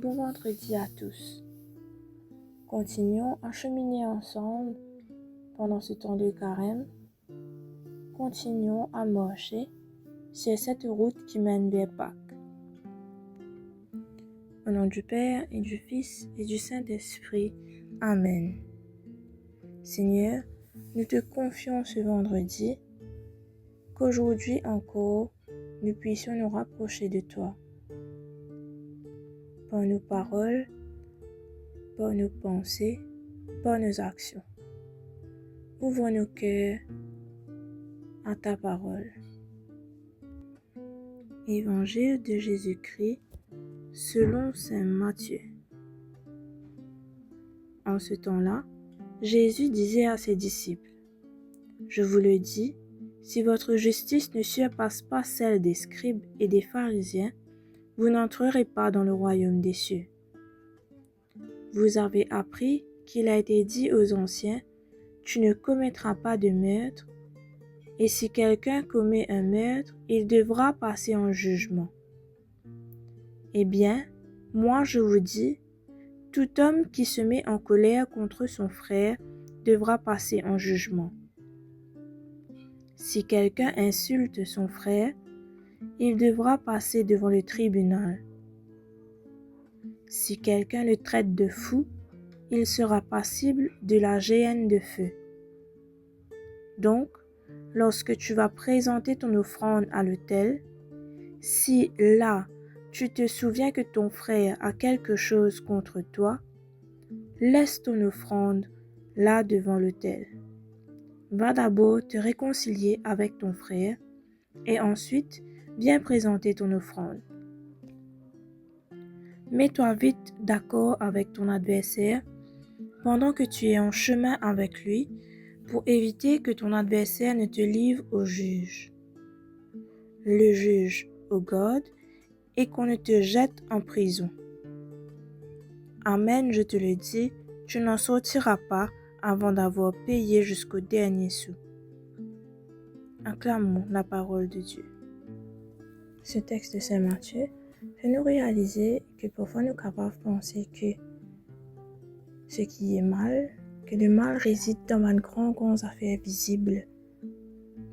bon vendredi à tous. Continuons à cheminer ensemble pendant ce temps de carême. Continuons à marcher sur cette route qui mène vers Pâques. Au nom du Père et du Fils et du Saint-Esprit. Amen. Seigneur, nous te confions ce vendredi, qu'aujourd'hui encore, nous puissions nous rapprocher de toi. Par nos paroles, par nos pensées, par nos actions. Ouvre nos cœurs à ta parole. Évangile de Jésus-Christ selon saint Matthieu. En ce temps-là, Jésus disait à ses disciples, « Je vous le dis, si votre justice ne surpasse pas celle des scribes et des pharisiens, vous n'entrerez pas dans le royaume des cieux. Vous avez appris qu'il a été dit aux anciens, « Tu ne commettras pas de meurtre, et si quelqu'un commet un meurtre, il devra passer en jugement. » Eh bien, moi je vous dis, tout homme qui se met en colère contre son frère devra passer en jugement. Si quelqu'un insulte son frère, il devra passer devant le tribunal. Si quelqu'un le traite de fou, il sera passible de la géhenne de feu. Donc, lorsque tu vas présenter ton offrande à l'autel, si là, tu te souviens que ton frère a quelque chose contre toi, laisse ton offrande là devant l'autel. Va d'abord te réconcilier avec ton frère et ensuite viens présenter ton offrande. Mets-toi vite d'accord avec ton adversaire pendant que tu es en chemin avec lui pour éviter que ton adversaire ne te livre au juge. Le juge au garde et qu'on ne te jette en prison. Amen, je te le dis, tu n'en sortiras pas avant d'avoir payé jusqu'au dernier sou. Acclamons la parole de Dieu. Ce texte de Saint Matthieu fait nous réaliser que parfois nous sommes capables de penser que ce qui est mal, que le mal réside dans de grandes affaires visibles,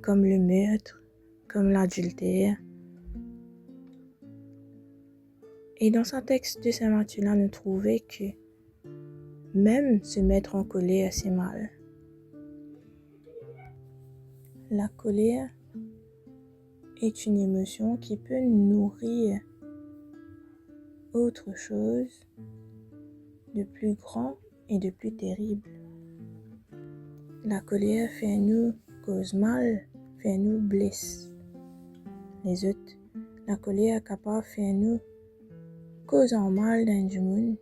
comme le meurtre, comme l'adultère. Et dans ce texte de Saint Matthieu-là, nous trouvons que même se mettre en colère, c'est mal. La colère est une émotion qui peut nourrir autre chose de plus grand et de plus terrible. La colère fait nous cause mal, fait nous blesse les autres. La colère est capable de faire nous cause en mal dans du monde.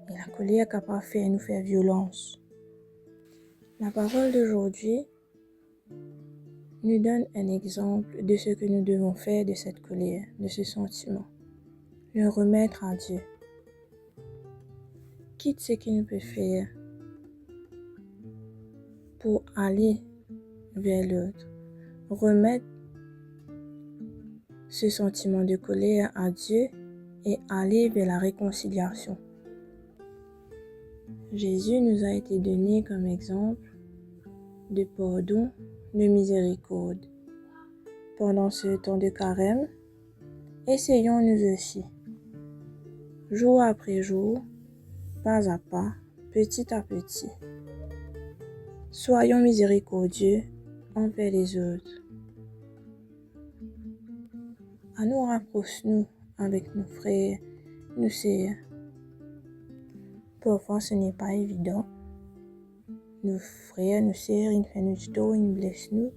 Et la colère est capable de faire nous faire violence. La parole d'aujourd'hui nous donne un exemple de ce que nous devons faire de cette colère, de ce sentiment. Le remettre à Dieu. Quitte ce qu'il nous peut faire pour aller vers l'autre. Remettre ce sentiment de colère à Dieu et aller vers la réconciliation. Jésus nous a été donné comme exemple de pardon, de miséricorde. Pendant ce temps de carême, essayons nous aussi, jour après jour, pas à pas, petit à petit. Soyons miséricordieux envers les autres. À nous rapprocher avec nos frères, nos sœurs. Parfois ce n'est pas évident. Nos frères, nos sœurs, ils font du tort, ils blessent nous.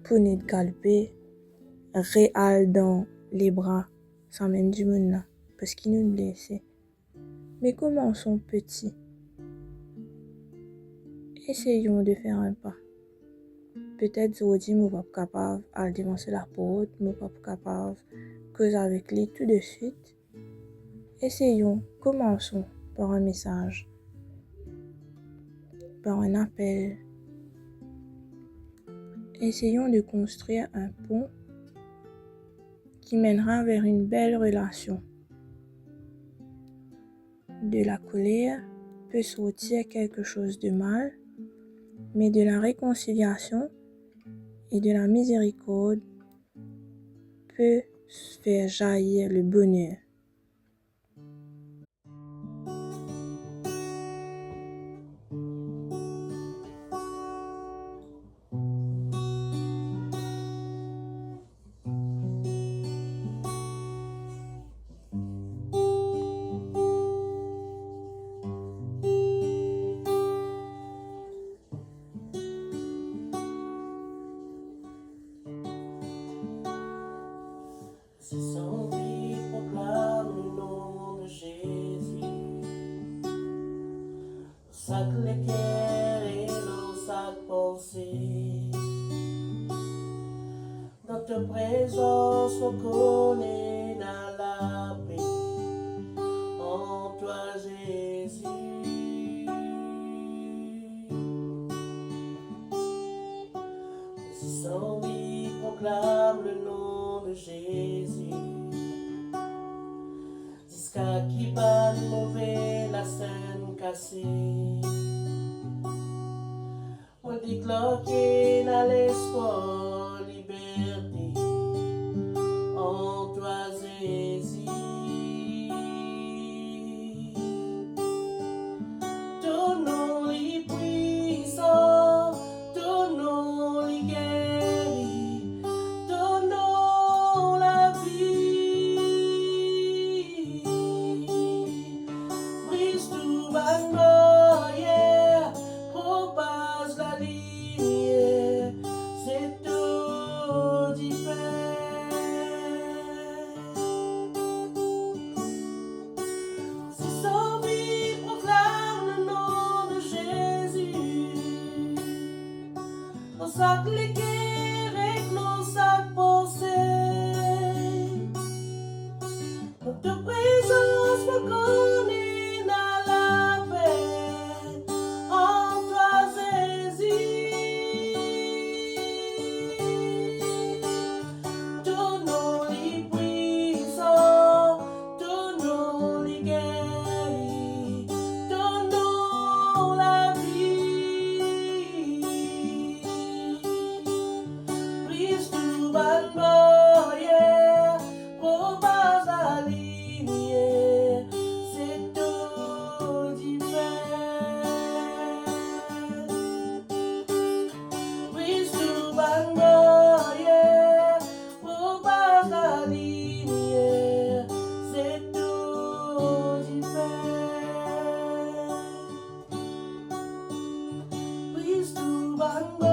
Pour nous galoper, réel dans les bras, sans même du monde là, parce qu'ils nous blessent. Mais commençons petits. Essayons de faire un pas. Peut-être aujourd'hui, je ne suis pas capable de dévancer la porte, je ne suis pas capable de causer avec lui tout de suite. Essayons, commençons par un message, par un appel. Essayons de construire un pont qui mènera vers une belle relation. de la colère peut sortir quelque chose de mal, mais de la réconciliation et de la miséricorde peut faire jaillir le bonheur. Si son vie proclame le nom de Jésus, sac l'équerre et l'eau sac pensée. Dans ta présence, on connaît dans la paix, en toi Jésus. Si son vie proclame le nom de Jésus, jusqu'à qui bat mauvais la scène cassée. On déclare qu'il a l'espoir, liberté, en toi Jésus. Ton nom est puissant, ton nom est guéri, ton nom la vie. Brise tout barrière, propage la lumière, c'est tout différent. Si son vie proclame le nom de Jésus, on sac l'équerre et l'on sac pensée. Notre présence me connaît dans la paix, en toi Jésus. Ton nom est puissant, ton nom est guéri, ton nom la vie. Brise tout barrière, propage la lumière, c'est tout différent. Brise tout barrière, propage la lumière, c'est tout différent. Brise tout barrière.